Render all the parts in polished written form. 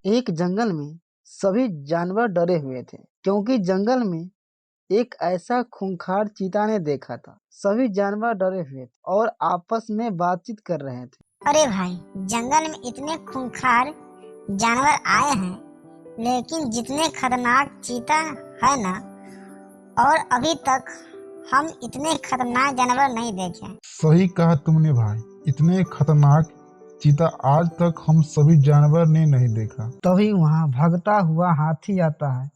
एक जंगल में सभी जानवर डरे हुए थे क्योंकि जंगल में एक ऐसा खूंखार चीता ने देखा था। सभी जानवर डरे हुए थे और आपस में बातचीत कर रहे थे। अरे भाई, जंगल में इतने खूंखार जानवर आए हैं, लेकिन जितने खतरनाक चीता है ना, और अभी तक हम इतने खतरनाक जानवर नहीं देखे। सही कहा तुमने भाई, इतने खतरनाक चीता आज तक हम सभी जानवर ने नहीं देखा। तभी वहाँ भागता हुआ हाथी आता है।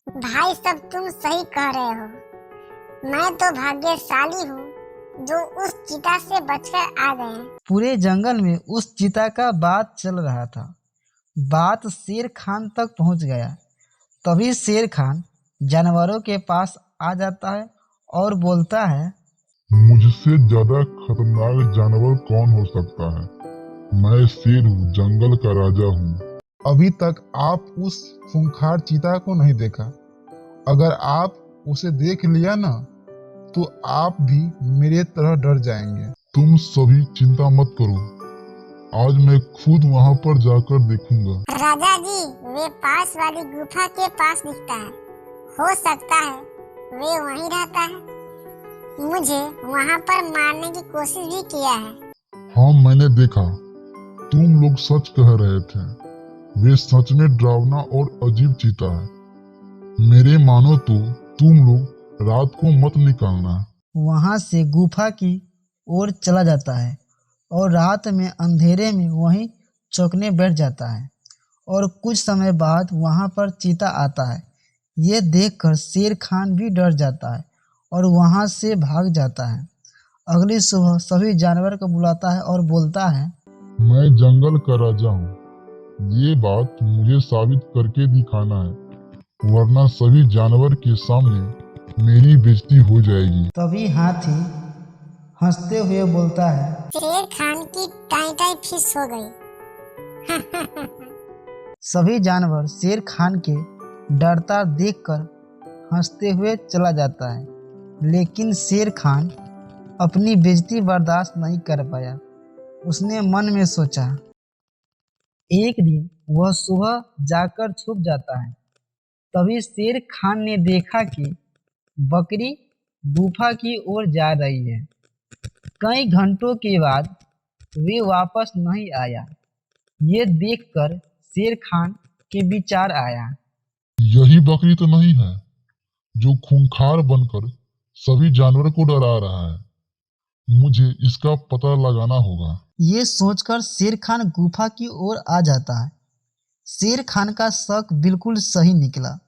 भाई सब तुम सही कह रहे हो। मैं तो भाग्यशाली हूँ जो उस चीता से बचकर आ गए। पूरे जंगल में उस चीता का बात चल रहा था। बात शेर खान तक पहुँच गया। तभी शेर खान जानवरों के पास आ जाता है और बोलता है, मुझसे ज्यादा खतरनाक जानवर कौन हो सकता है? मैं शेर हूँ, जंगल का राजा हूँ। अभी तक आप उस खूंखार चीता को नहीं देखा। अगर आप उसे देख लिया ना, तो आप भी मेरे तरह डर जाएंगे। तुम सभी चिंता मत करो, आज मैं खुद वहाँ पर जाकर देखूंगा। राजा जी, वे पास वाली गुफा के पास दिखता है। हो सकता है वे वहीं रहता है। मुझे वहाँ पर मारने की कोशिश भी किया है। हाँ, मैंने देखा। तुम लोग सच कह रहे थे। वे सच में डरावना और अजीब चीता है। मेरे मानो तो तुम लोग रात को मत निकलना। वहाँ से गुफा की ओर चला जाता है और रात में अंधेरे में वहीं चौंकने बैठ जाता है। और कुछ समय बाद वहाँ पर चीता आता है। ये देखकर शेर खान भी डर जाता है और वहाँ से भाग जाता है। अगली सुबह सभी जानवर को बुलाता है और बोलता है, मैं जंगल का राजा हूँ। ये बात मुझे साबित करके दिखाना है, वरना सभी जानवर के सामने मेरी बेइज्जती हो जाएगी। तभी हाथी हंसते हुए बोलता है, शेर खान की टाई टाई फिश हो गई। सभी जानवर शेर खान के डरता देखकर हंसते हुए चला जाता है। लेकिन शेर खान अपनी बेइज्जती बर्दाश्त नहीं कर पाया। उसने मन में सोचा। एक दिन वह सुबह जाकर छुप जाता है। तभी शेर खान ने देखा कि बकरी गुफा की ओर जा रही है। कई घंटों के बाद वे वापस नहीं आया। ये देखकर शेर खान के विचार आया, यही बकरी तो नहीं है जो खूंखार बनकर सभी जानवर को डरा रहा है। मुझे इसका पता लगाना होगा। ये सोचकर शेर खान गुफा की ओर आ जाता है। शेर खान का शक बिल्कुल सही निकला।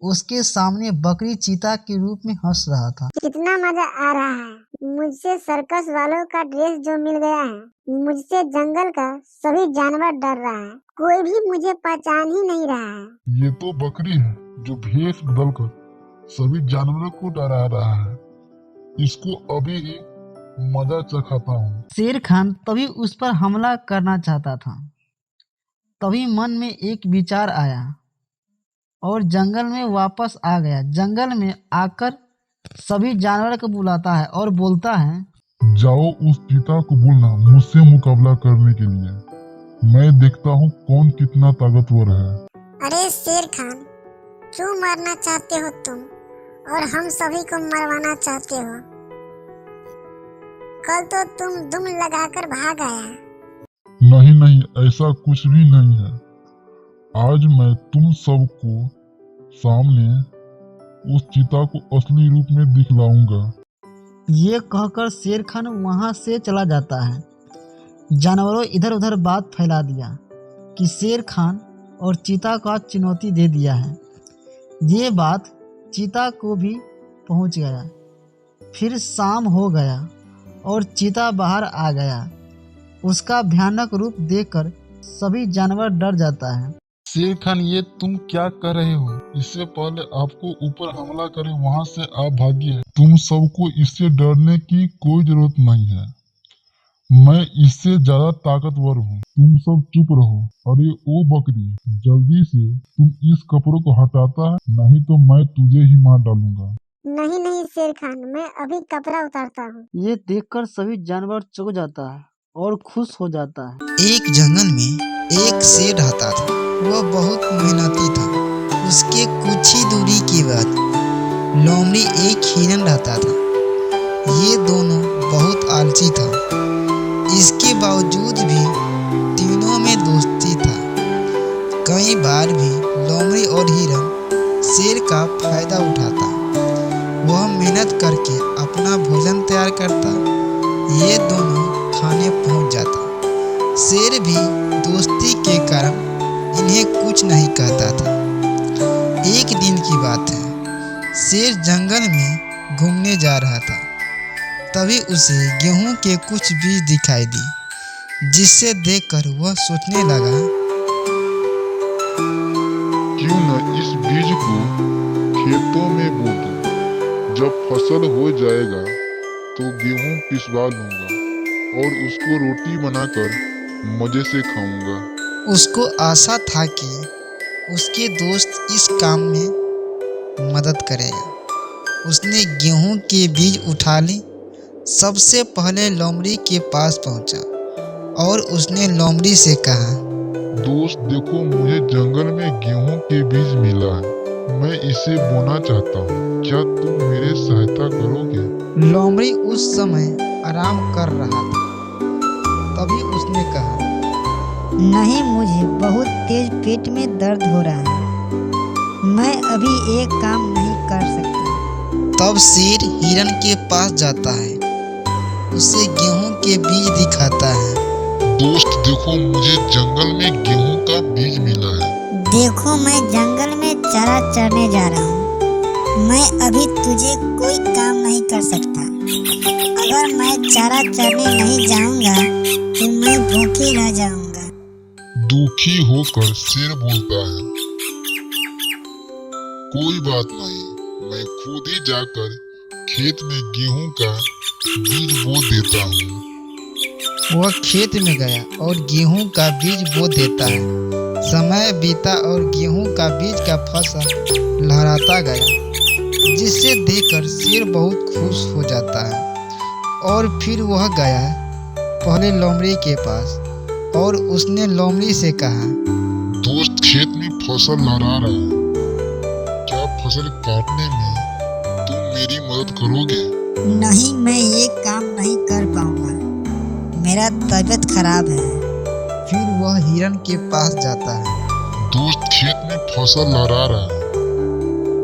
उसके सामने बकरी चीता के रूप में हंस रहा था। कितना मजा आ रहा है। मुझसे सर्कस वालों का ड्रेस जो मिल गया है। मुझसे जंगल का सभी जानवर डर रहा है। कोई भी मुझे पहचान ही नहीं रहा है। ये तो बकरी है जो भेष बदलकर सभी जानवरों को डरा रहा है। इसको अभी ही मजा चखाता हूँ। शेर खान तभी उस पर हमला करना चाहता था। तभी मन में एक विचार आया और जंगल में वापस आ गया। जंगल में आकर सभी जानवर को बुलाता है और बोलता है, जाओ उस चीता को बोलना मुझसे मुकाबला करने के लिए। मैं देखता हूँ कौन कितना ताकतवर है। अरे शेर खान, क्यों मारना चाहते हो तुम और हम सभी को मरवाना चाहते हो? कल तो तुम दुम लगाकर भाग आया। नहीं नहीं, ऐसा कुछ भी नहीं है। आज मैं तुम सबको सामने उस चीता को असली रूप में दिखलाऊंगा। ये कहकर शेर खान वहां से चला जाता है। जानवरों इधर उधर बात फैला दिया कि शेर खान और चीता का चुनौती दे दिया है। ये बात चीता को भी पहुंच गया। फिर शाम हो गया और चीता बाहर आ गया। उसका भयानक रूप देखकर सभी जानवर डर जाता है। शेर खान, ये तुम क्या कर रहे हो? इससे पहले आपको ऊपर हमला करे वहां से आप भागिए। तुम सबको इससे डरने की कोई जरूरत नहीं है। मैं इससे ज्यादा ताकतवर हूँ। तुम सब चुप रहो। अरे ओ बकरी, जल्दी से तुम इस कपड़ों को हटाता है, नहीं तो मैं तुझे ही मार डालूंगा। नहीं नहीं शेर खान, मैं अभी कपड़ा उतारता हूँ। ये देखकर सभी जानवर चौंक जाता है और खुश हो जाता है। एक जंगल में एक शेर रहता था। वह बहुत मेहनती था। उसके कुछ ही दूरी के बाद लोमड़ी एक हिरन रहता था। ये दोनों बहुत आलसी था। इसके बावजूद भी तीनों में दोस्ती था। कई बार भी लोमड़ी और हिरन शेर का फायदा उठाता। वह मेहनत करके अपना भोजन तैयार करता। ये दोनों खाने पहुंच जाता। शेर भी दोस्ती के कारण इन्हें कुछ नहीं कहता था। एक दिन की बात है, शेर जंगल में घूमने जा रहा था। तभी उसे गेहूं के कुछ बीज दिखाई दी, जिसे देखकर वह सोचने लगा, क्यों न इस बीज को खेतों में बो दूं। जब फसल हो जाएगा तो गेहूं पिसवा लूंगा और उसको रोटी बनाकर मजे से खाऊंगा। उसको आशा था कि उसके दोस्त इस काम में मदद करेगा। उसने गेहूं के बीज उठा ली। सबसे पहले लोमड़ी के पास पहुंचा और उसने लोमड़ी से कहा, दोस्त देखो, मुझे जंगल में गेहूं के बीज मिला है। मैं इसे बोना चाहता हूँ। क्या तुम मेरे सहायता करोगे? लोमड़ी उस समय आराम कर रहा था। तभी उसने कहा, नहीं, मुझे बहुत तेज पेट में दर्द हो रहा है। मैं अभी एक काम नहीं कर सकता। तब शेर हिरन के पास जाता है, उसे गेहूं के बीज दिखाता है। दोस्त देखो, मुझे जंगल में गेहूं का बीज मिला है। देखो, मैं जंगल में चारा चरने जा रहा हूँ। मैं अभी तुझे कोई काम नहीं कर सकता। अगर मैं चारा चरने नहीं जाऊंगा तो मैं भूखे रह जाऊंगा। दुखी होकर शेर बोलता है, कोई बात नहीं, मैं खुद ही जाकर खेत में गेहूं का बीज बो देता हूँ। वह खेत में गया और गेहूं का बीज बो देता है। समय बीता और गेहूं का बीज का फसल लहराता गया, जिसे देखकर शेर बहुत खुश हो जाता है। और फिर वह गया पहले लोमड़ी के पास और उसने लोमड़ी से कहा, दोस्त खेत में फसल लहरा रहा है। क्या फसल काटने में तुम मेरी मदद करोगे? नहीं, मैं ये काम नहीं कर पाऊंगा। मेरा तबीयत खराब है। फिर वह हिरन के पास जाता है। दोस्त खेत में फसल लहरा रहा है।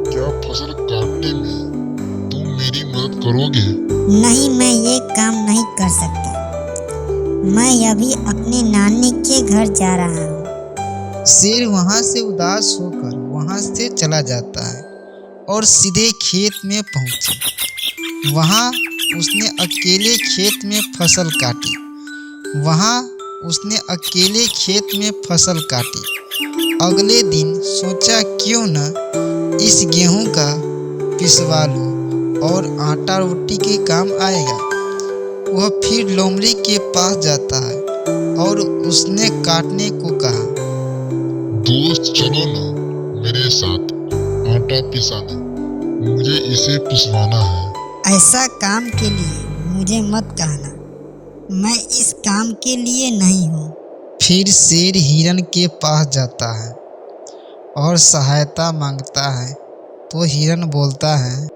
क्या फसल काटने में तुम मेरी मदद करोगे? नहीं, मैं ये काम नहीं कर सकता। मैं अभी अपनी नानी के घर जा रहा हूँ। शेर वहां से उदास होकर वहां से चला जाता है और सीधे खेत में पहुंचा। वहां उसने अकेले खेत में फसल काटी। अगले दिन सोचा, क्यों न इस गेहूं का पिसवा लूं और आटा रोटी के काम आएगा। वह फिर लोमड़ी के पास जाता है और उसने काटने को कहा, दोस्त चलो ना मेरे साथ आटा पिसाने, मुझे इसे पिसवाना है। ऐसा काम के लिए मुझे मत कहना। मैं इस काम के लिए नहीं हूँ। फिर शेर हिरन के पास जाता है और सहायता मांगता है, तो हिरन बोलता है,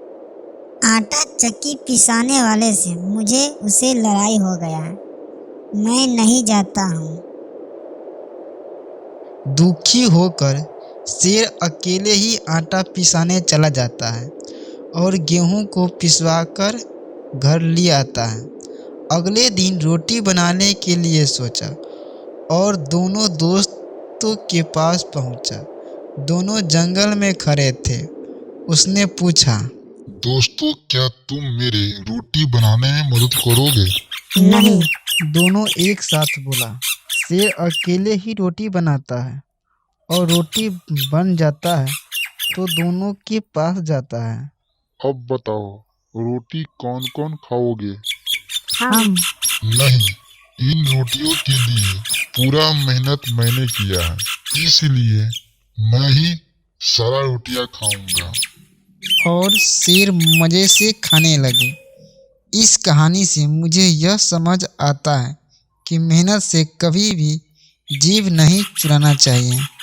आटा चक्की पिसाने वाले से मुझे उसे लड़ाई हो गया है। मैं नहीं जाता हूँ। दुखी होकर शेर अकेले ही आटा पिसाने चला जाता है और गेहूं को पिसवाकर घर ले आता है। अगले दिन रोटी बनाने के लिए सोचा और दोनों दोस्तों के पास पहुंचा। दोनों जंगल में खड़े थे। उसने पूछा, दोस्तों क्या तुम मेरे रोटी बनाने में मदद करोगे? नहीं। दोनों एक साथ बोला। शेर अकेले ही रोटी बनाता है और रोटी बन जाता है तो दोनों के पास जाता है। अब बताओ, रोटी कौन कौन खाओगे? हम। नहीं, इन रोटियों के लिए पूरा मेहनत मैंने किया है, इसलिए मैं ही सारा रोटियां खाऊंगा। और शेर मजे से खाने लगे। इस कहानी से मुझे यह समझ आता है कि मेहनत से कभी भी जीव नहीं चुराना चाहिए।